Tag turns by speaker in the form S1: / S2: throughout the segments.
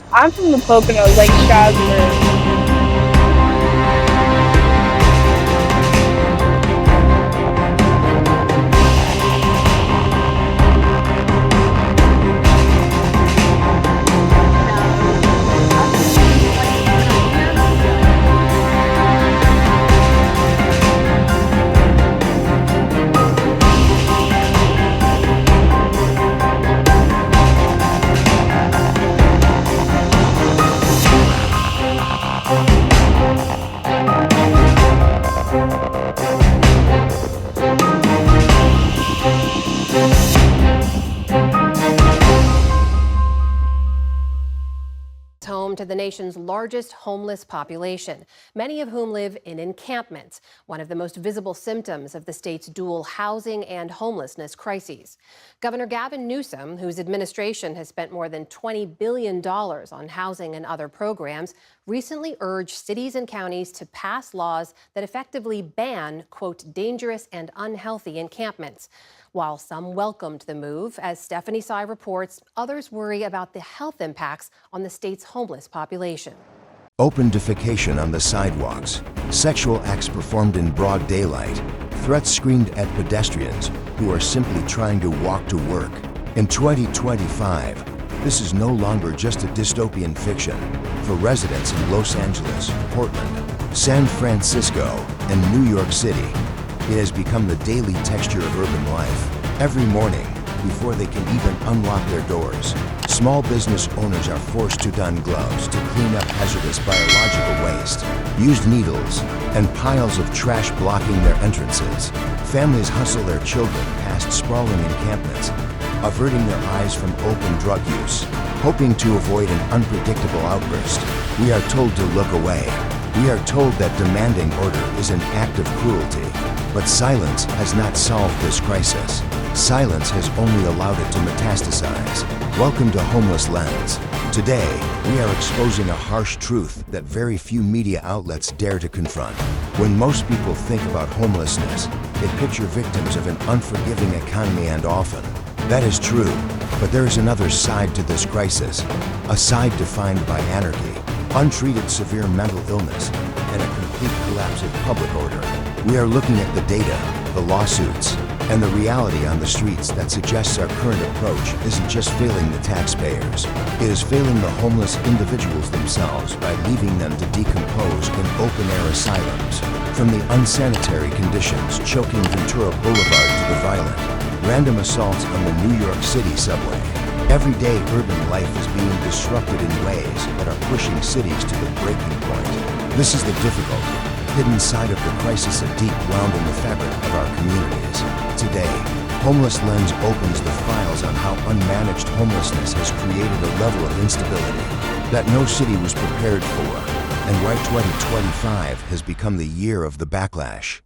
S1: I'm from the Pocono, Lake Strasburg.
S2: Home to the nation's largest homeless population, many of whom live in encampments, one of the most visible symptoms of the state's dual housing and homelessness crises. Governor Gavin Newsom, whose administration has spent more than $20 billion on housing and other programs, recently urged cities and counties to pass laws that effectively ban, quote, dangerous and unhealthy encampments. While some welcomed the move, as Stephanie Sy reports, others worry about the health impacts on the state's homeless population.
S3: Open defecation on the sidewalks, sexual acts performed in broad daylight, threats screamed at pedestrians who are simply trying to walk to work. In 2025, this is no longer just a dystopian fiction. For residents in Los Angeles, Portland, San Francisco, and New York City, it has become the daily texture of urban life. Every morning, before they can even unlock their doors, small business owners are forced to don gloves to clean up hazardous biological waste, used needles, and piles of trash blocking their entrances. Families hustle their children past sprawling encampments, averting their eyes from open drug use, hoping to avoid an unpredictable outburst. We are told to look away. We are told that demanding order is an act of cruelty. But silence has not solved this crisis. Silence has only allowed it to metastasize. Welcome to Homeless Lens. Today, we are exposing a harsh truth that very few media outlets dare to confront. When most people think about homelessness, they picture victims of an unforgiving economy, and often that is true. But there is another side to this crisis, a side defined by anarchy, untreated severe mental illness, and a complete collapse of public order. We are looking at the data, the lawsuits, and the reality on the streets that suggests our current approach isn't just failing the taxpayers. It is failing the homeless individuals themselves by leaving them to decompose in open-air asylums. From the unsanitary conditions choking Ventura Boulevard to the violent, random assaults on the New York City subway. Every day, urban life is being disrupted in ways that are pushing cities to the breaking point. This is the difficult, hidden side of the crisis, a deep wound in the fabric of our communities. Today, Homeless Lens opens the files on how unmanaged homelessness has created a level of instability that no city was prepared for, and why 2025 has become the year of the backlash.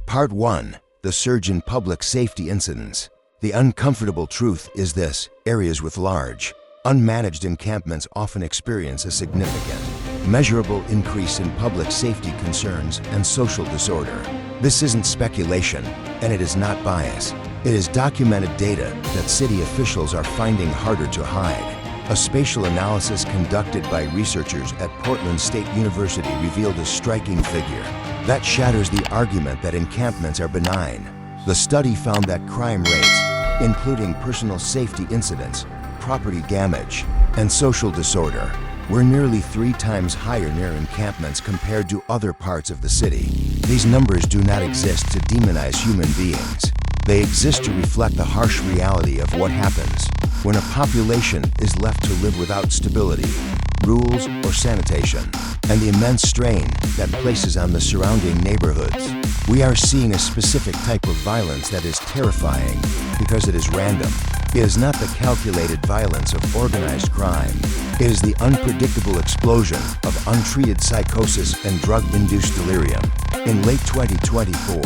S3: Part 1. The surge in public safety incidents. The uncomfortable truth is this: areas with large, unmanaged encampments often experience a significant, measurable increase in public safety concerns and social disorder. This isn't speculation, and it is not bias. It is documented data that city officials are finding harder to hide. A spatial analysis conducted by researchers at Portland State University revealed a striking figure that shatters the argument that encampments are benign. The study found that crime rates, including personal safety incidents, property damage, and social disorder, were nearly 3 times higher near encampments compared to other parts of the city. These numbers do not exist to demonize human beings. They exist to reflect the harsh reality of what happens when a population is left to live without stability, rules, or sanitation, and the immense strain that places on the surrounding neighborhoods. We are seeing a specific type of violence that is terrifying because it is random. It is not the calculated violence of organized crime. It is the unpredictable explosion of untreated psychosis and drug-induced delirium. In late 2024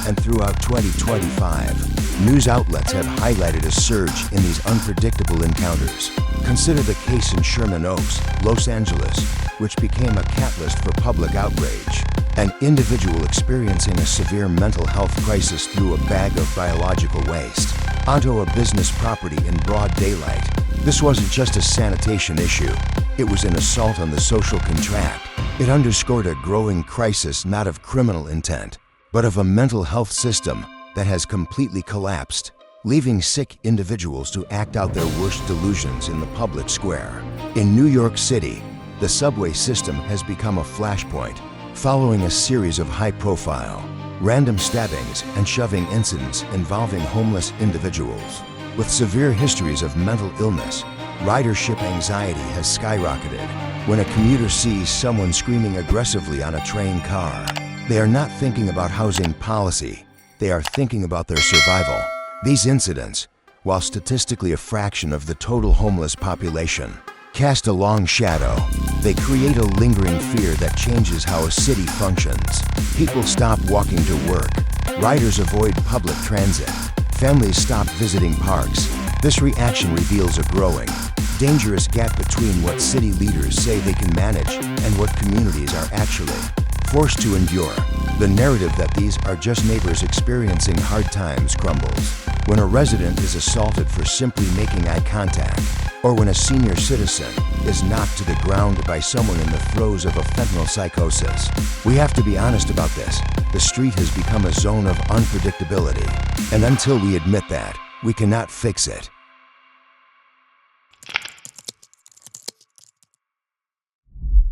S3: and throughout 2025, news outlets have highlighted a surge in these unpredictable encounters. Consider the case in Sherman Oaks, Los Angeles, which became a catalyst for public outrage. An individual experiencing a severe mental health crisis threw a bag of biological waste onto a business property in broad daylight. This wasn't just a sanitation issue. It was an assault on the social contract. It underscored a growing crisis not of criminal intent, but of a mental health system that has completely collapsed, leaving sick individuals to act out their worst delusions in the public square. In New York City, the subway system has become a flashpoint, following a series of high-profile, random stabbings and shoving incidents involving homeless individuals. With severe histories of mental illness, ridership anxiety has skyrocketed. When a commuter sees someone screaming aggressively on a train car, they are not thinking about housing policy, they are thinking about their survival. These incidents, while statistically a fraction of the total homeless population, cast a long shadow. They create a lingering fear that changes how a city functions. People stop walking to work. Riders avoid public transit. Families stop visiting parks. This reaction reveals a growing, dangerous gap between what city leaders say they can manage and what communities are actually forced to endure. The narrative that these are just neighbors experiencing hard times crumbles when a resident is assaulted for simply making eye contact, or when a senior citizen is knocked to the ground by someone in the throes of a fentanyl psychosis. We have to be honest about this. The street has become a zone of unpredictability, and until we admit that, we cannot fix it.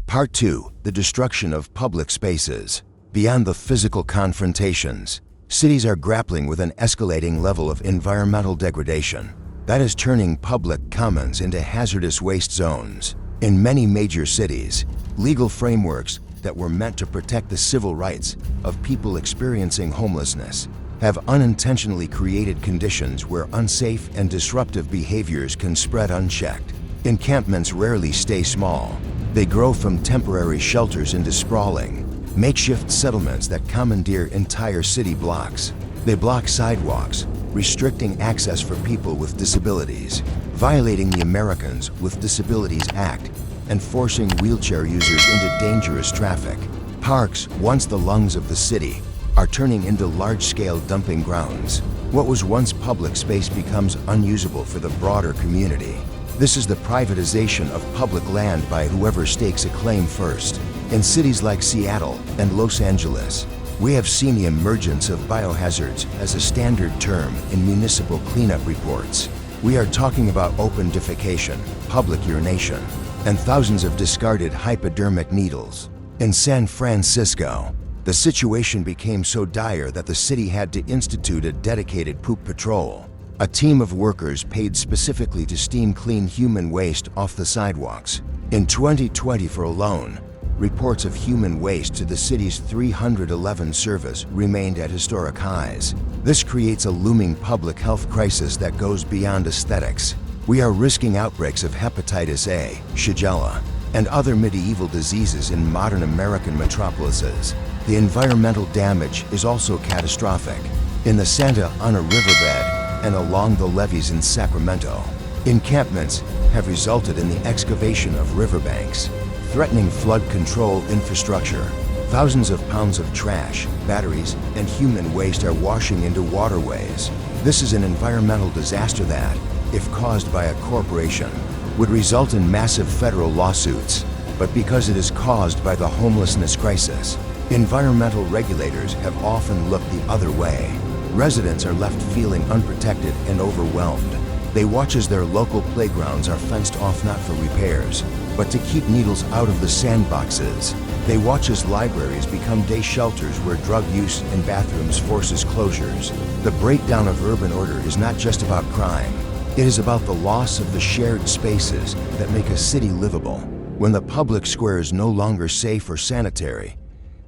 S3: Part 2. The destruction of public spaces. Beyond the physical confrontations, cities are grappling with an escalating level of environmental degradation that is turning public commons into hazardous waste zones. In many major cities, legal frameworks that were meant to protect the civil rights of people experiencing homelessness have unintentionally created conditions where unsafe and disruptive behaviors can spread unchecked. Encampments rarely stay small. They grow from temporary shelters into sprawling, makeshift settlements that commandeer entire city blocks. They block sidewalks, restricting access for people with disabilities, violating the Americans with Disabilities Act, and forcing wheelchair users into dangerous traffic. Parks, once the lungs of the city, are turning into large-scale dumping grounds. What was once public space becomes unusable for the broader community. This is the privatization of public land by whoever stakes a claim first. In cities like Seattle and Los Angeles, we have seen the emergence of biohazards as a standard term in municipal cleanup reports. We are talking about open defecation, public urination, and thousands of discarded hypodermic needles. In San Francisco, the situation became so dire that the city had to institute a dedicated poop patrol, a team of workers paid specifically to steam clean human waste off the sidewalks. In 2024 alone, reports of human waste to the city's 311 service remained at historic highs. This creates a looming public health crisis that goes beyond aesthetics. We are risking outbreaks of hepatitis A, Shigella, and other medieval diseases in modern American metropolises. The environmental damage is also catastrophic. In the Santa Ana riverbed and along the levees in Sacramento, encampments have resulted in the excavation of riverbanks, threatening flood control infrastructure. Thousands of pounds of trash, batteries, and human waste are washing into waterways. This is an environmental disaster that, if caused by a corporation, would result in massive federal lawsuits. But because it is caused by the homelessness crisis, environmental regulators have often looked the other way. Residents are left feeling unprotected and overwhelmed. They watch as their local playgrounds are fenced off not for repairs, but to keep needles out of the sandboxes. They watch as libraries become day shelters where drug use in bathrooms forces closures. The breakdown of urban order is not just about crime. It is about the loss of the shared spaces that make a city livable. When the public square is no longer safe or sanitary,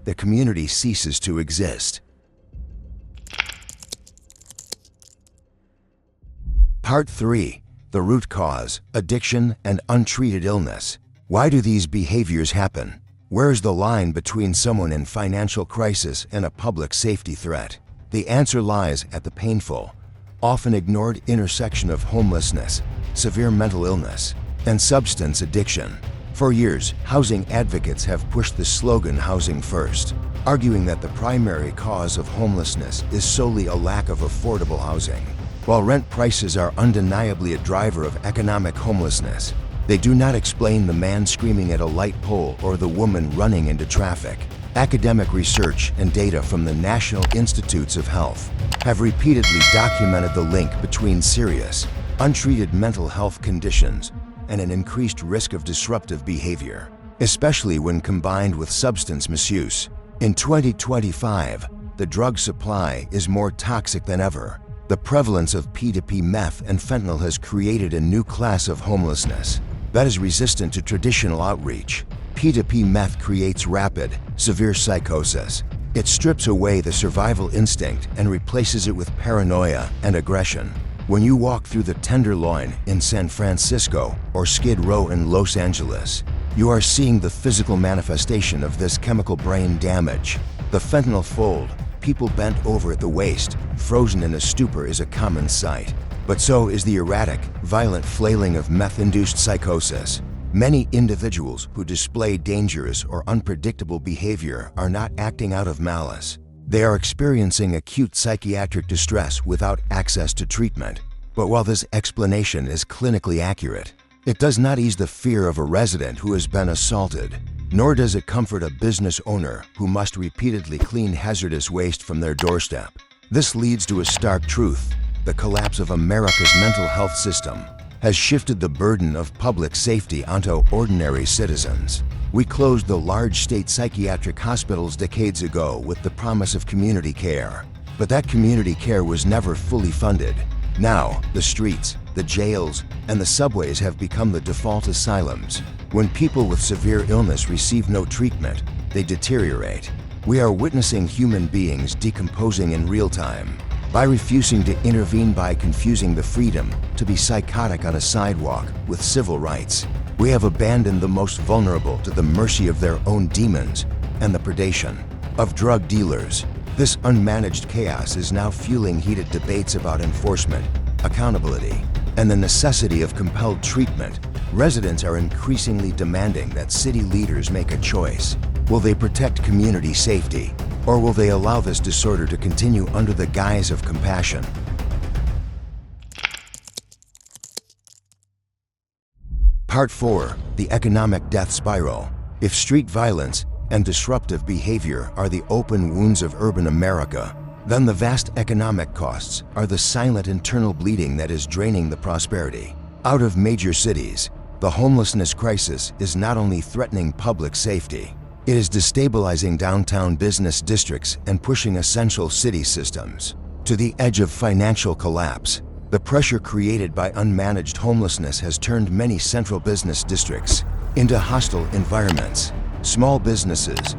S3: the community ceases to exist. Part 3. The root cause, addiction, and untreated illness. Why do these behaviors happen? Where is the line between someone in financial crisis and a public safety threat? The answer lies at the painful, often ignored intersection of homelessness, severe mental illness, and substance addiction. For years, housing advocates have pushed the slogan "Housing First," arguing that the primary cause of homelessness is solely a lack of affordable housing. While rent prices are undeniably a driver of economic homelessness, they do not explain the man screaming at a light pole or the woman running into traffic. Academic research and data from the National Institutes of Health have repeatedly documented the link between serious, untreated mental health conditions and an increased risk of disruptive behavior, especially when combined with substance misuse. In 2025, the drug supply is more toxic than ever. The prevalence of P2P meth and fentanyl has created a new class of homelessness that is resistant to traditional outreach. P2P meth creates rapid, severe psychosis. It strips away the survival instinct and replaces it with paranoia and aggression. When you walk through the Tenderloin in San Francisco or Skid Row in Los Angeles, you are seeing the physical manifestation of this chemical brain damage. The fentanyl fold, people bent over at the waist, frozen in a stupor, is a common sight. But so is the erratic, violent flailing of meth-induced psychosis. Many individuals who display dangerous or unpredictable behavior are not acting out of malice. They are experiencing acute psychiatric distress without access to treatment. But while this explanation is clinically accurate, it does not ease the fear of a resident who has been assaulted, nor does it comfort a business owner who must repeatedly clean hazardous waste from their doorstep. This leads to a stark truth: the collapse of America's mental health system has shifted the burden of public safety onto ordinary citizens. We closed the large state psychiatric hospitals decades ago with the promise of community care, but that community care was never fully funded. Now, the streets, the jails, and the subways have become the default asylums. When people with severe illness receive no treatment, they deteriorate. We are witnessing human beings decomposing in real time. By refusing to intervene, by confusing the freedom to be psychotic on a sidewalk with civil rights, we have abandoned the most vulnerable to the mercy of their own demons and the predation of drug dealers. This unmanaged chaos is now fueling heated debates about enforcement, accountability, and the necessity of compelled treatment. Residents are increasingly demanding that city leaders make a choice. Will they protect community safety, or will they allow this disorder to continue under the guise of compassion? Part 4. The Economic Death Spiral. If street violence and disruptive behavior are the open wounds of urban America, then the vast economic costs are the silent internal bleeding that is draining the prosperity out of major cities. The homelessness crisis is not only threatening public safety, it is destabilizing downtown business districts and pushing essential city systems to the edge of financial collapse. The pressure created by unmanaged homelessness has turned many central business districts into hostile environments. Small businesses,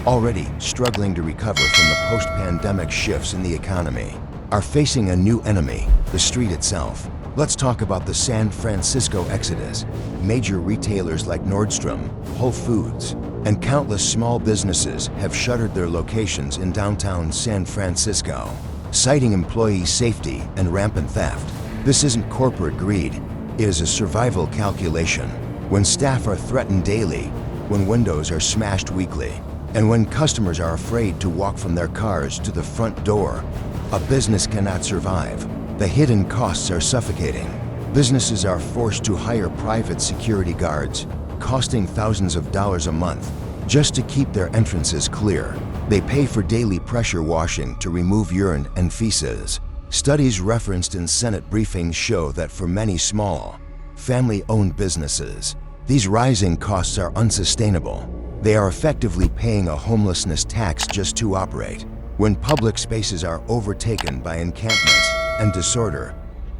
S3: already struggling to recover from the post-pandemic shifts in the economy, are facing a new enemy: the street itself. Let's talk about the San Francisco exodus. Major retailers like Nordstrom, Whole Foods, and countless small businesses have shuttered their locations in downtown San Francisco, citing employee safety and rampant theft. This isn't corporate greed, it is a survival calculation. When staff are threatened daily, when windows are smashed weekly, and when customers are afraid to walk from their cars to the front door, a business cannot survive. The hidden costs are suffocating. Businesses are forced to hire private security guards, costing thousands of dollars a month, just to keep their entrances clear. They pay for daily pressure washing to remove urine and feces. Studies referenced in Senate briefings show that for many small, family-owned businesses, these rising costs are unsustainable. They are effectively paying a homelessness tax just to operate. When public spaces are overtaken by encampments and disorder,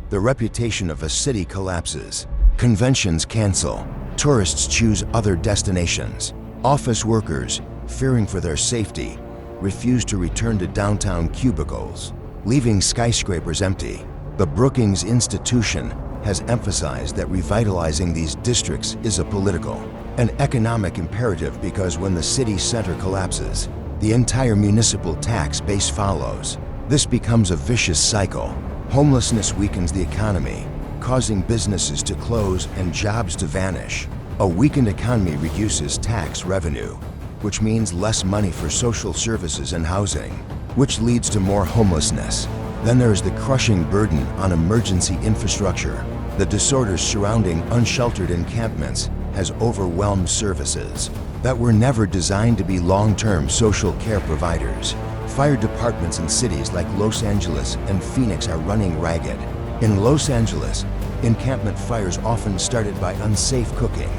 S3: the reputation of a city collapses. Conventions cancel. Tourists choose other destinations. Office workers, fearing for their safety, refuse to return to downtown cubicles, leaving skyscrapers empty. The Brookings Institution has emphasized that revitalizing these districts is a political and economic imperative because when the city center collapses, the entire municipal tax base follows. This becomes a vicious cycle. Homelessness weakens the economy, causing businesses to close and jobs to vanish. A weakened economy reduces tax revenue, which means less money for social services and housing, which leads to more homelessness. Then there is the crushing burden on emergency infrastructure. The disorders surrounding unsheltered encampments has overwhelmed services that were never designed to be long-term social care providers. Fire departments in cities like Los Angeles and Phoenix are running ragged. In Los Angeles, encampment fires often started by unsafe cooking,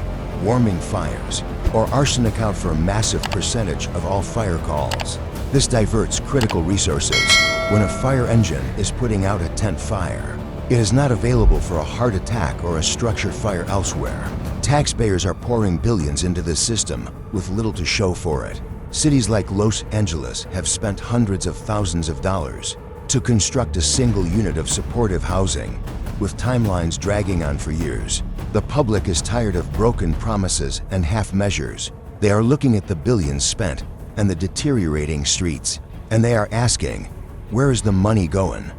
S3: warming fires, or arson account for a massive percentage of all fire calls. This diverts critical resources. When a fire engine is putting out a tent fire, it is not available for a heart attack or a structure fire elsewhere. Taxpayers are pouring billions into this system with little to show for it. Cities like Los Angeles have spent hundreds of thousands of dollars to construct a single unit of supportive housing, with timelines dragging on for years. The public is tired of broken promises and half measures. They are looking at the billions spent and the deteriorating streets, and they are asking, where is the money going?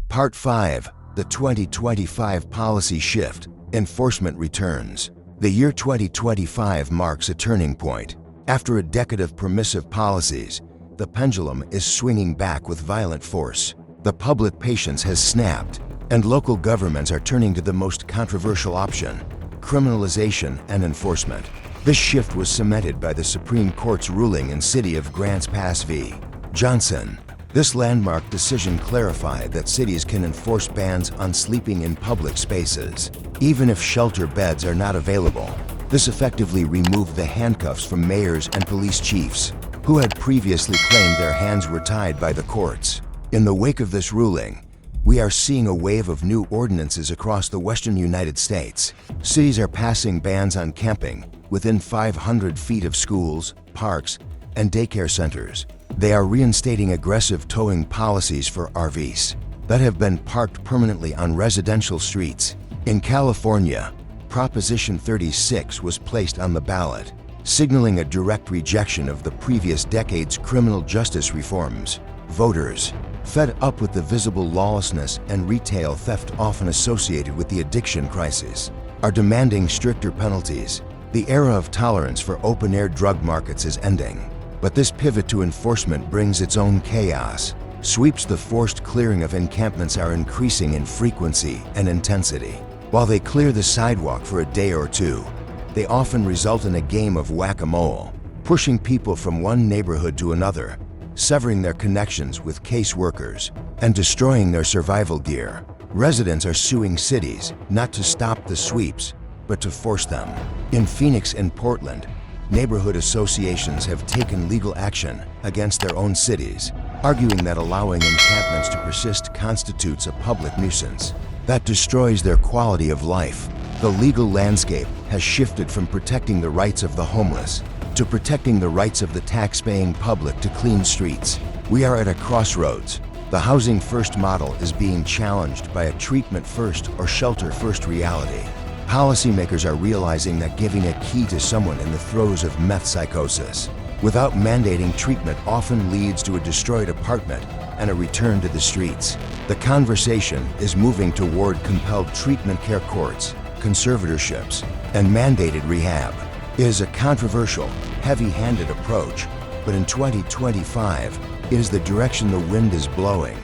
S3: Part 5. The 2025 Policy Shift. Enforcement Returns. The year 2025 marks a turning point. After a decade of permissive policies, the pendulum is swinging back with violent force. The public patience has snapped, and local governments are turning to the most controversial option: criminalization and enforcement. This shift was cemented by the Supreme Court's ruling in City of Grants Pass v. Johnson. This landmark decision clarified that cities can enforce bans on sleeping in public spaces, even if shelter beds are not available. This effectively removed the handcuffs from mayors and police chiefs, who had previously claimed their hands were tied by the courts. In the wake of this ruling, we are seeing a wave of new ordinances across the western United States. Cities are passing bans on camping within 500 feet of schools, parks, and daycare centers. They are reinstating aggressive towing policies for RVs that have been parked permanently on residential streets. In California, Proposition 36 was placed on the ballot, signaling a direct rejection of the previous decade's criminal justice reforms. Voters, fed up with the visible lawlessness and retail theft often associated with the addiction crisis, are demanding stricter penalties. The era of tolerance for open-air drug markets is ending. But this pivot to enforcement brings its own chaos. Sweeps, the forced clearing of encampments, are increasing in frequency and intensity. While they clear the sidewalk for a day or two, they often result in a game of whack-a-mole, pushing people from one neighborhood to another, severing their connections with caseworkers, and destroying their survival gear. Residents are suing cities not to stop the sweeps, but to force them. In Phoenix and Portland, neighborhood associations have taken legal action against their own cities, arguing that allowing encampments to persist constitutes a public nuisance that destroys their quality of life. The legal landscape has shifted from protecting the rights of the homeless to protecting the rights of the tax-paying public to clean streets. We are at a crossroads. The housing-first model is being challenged by a treatment-first or shelter-first reality. Policymakers are realizing that giving a key to someone in the throes of meth psychosis without mandating treatment often leads to a destroyed apartment and a return to the streets. The conversation is moving toward compelled treatment care courts, conservatorships, and mandated rehab. It is a controversial, heavy-handed approach, but in 2025, it is the direction the wind is blowing.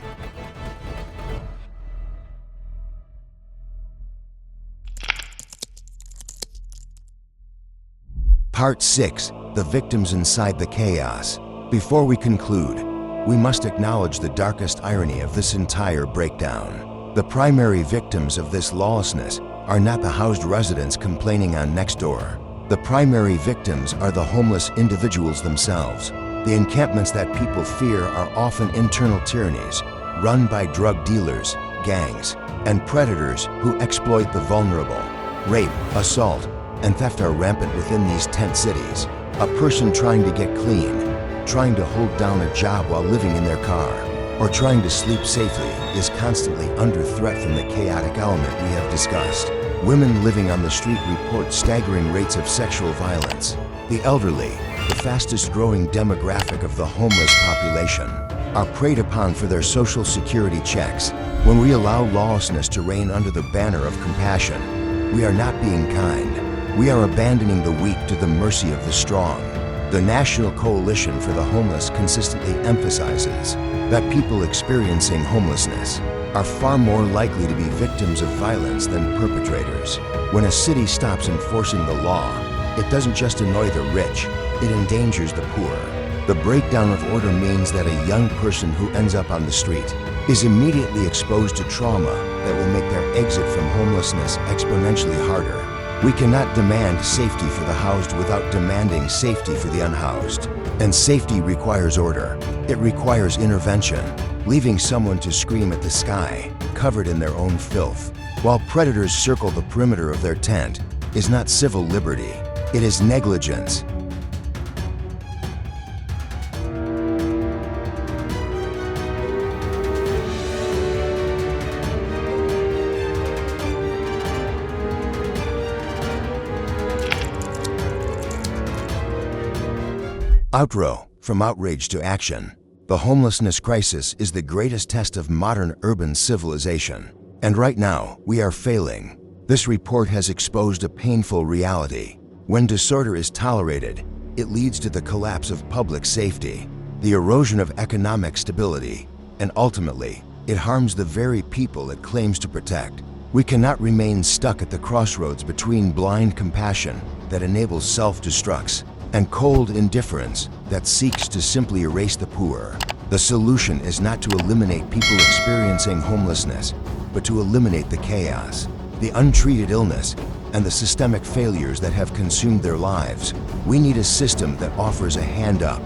S3: Part 6. The victims inside the chaos. Before we conclude, we must acknowledge the darkest irony of this entire breakdown. The primary victims of this lawlessness are not the housed residents complaining on Nextdoor. The primary victims are the homeless individuals themselves. The encampments that people fear are often internal tyrannies, run by drug dealers, gangs, and predators who exploit the vulnerable. Rape, assault, and theft are rampant within these tent cities. A person trying to get clean, trying to hold down a job while living in their car, or trying to sleep safely is constantly under threat from the chaotic element we have discussed. Women living on the street report staggering rates of sexual violence. The elderly, the fastest growing demographic of the homeless population, are preyed upon for their social security checks. When we allow lawlessness to reign under the banner of compassion, we are not being kind. We are abandoning the weak to the mercy of the strong. The National Coalition for the Homeless consistently emphasizes that people experiencing homelessness are far more likely to be victims of violence than perpetrators. When a city stops enforcing the law, it doesn't just annoy the rich, it endangers the poor. The breakdown of order means that a young person who ends up on the street is immediately exposed to trauma that will make their exit from homelessness exponentially harder. We cannot demand safety for the housed without demanding safety for the unhoused. And safety requires order. It requires intervention. Leaving someone to scream at the sky, covered in their own filth, while predators circle the perimeter of their tent, is not civil liberty. It is negligence. Outro: from outrage to action. The homelessness crisis is the greatest test of modern urban civilization. And right now, we are failing. This report has exposed a painful reality. When disorder is tolerated, it leads to the collapse of public safety, the erosion of economic stability, and ultimately, it harms the very people it claims to protect. We cannot remain stuck at the crossroads between blind compassion that enables self-destructs and cold indifference that seeks to simply erase the poor. The solution is not to eliminate people experiencing homelessness, but to eliminate the chaos, the untreated illness, and the systemic failures that have consumed their lives. We need a system that offers a hand up,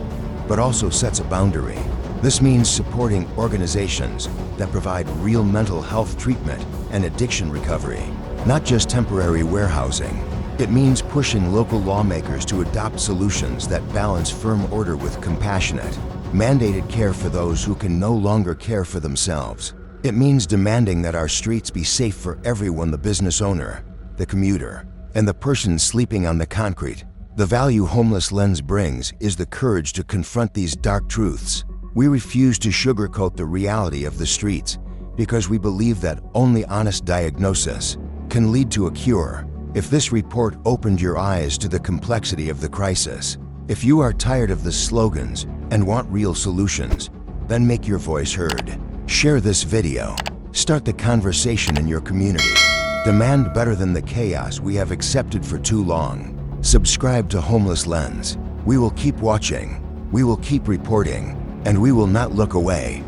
S3: but also sets a boundary. This means supporting organizations that provide real mental health treatment and addiction recovery, not just temporary warehousing. It means pushing local lawmakers to adopt solutions that balance firm order with compassionate, mandated care for those who can no longer care for themselves. It means demanding that our streets be safe for everyone: the business owner, the commuter, and the person sleeping on the concrete. The value Homeless Lens brings is the courage to confront these dark truths. We refuse to sugarcoat the reality of the streets because we believe that only honest diagnosis can lead to a cure. If this report opened your eyes to the complexity of the crisis, if you are tired of the slogans and want real solutions, then make your voice heard. Share this video. Start the conversation in your community. Demand better than the chaos we have accepted for too long. Subscribe to Homeless Lens. We will keep watching, we will keep reporting, and we will not look away.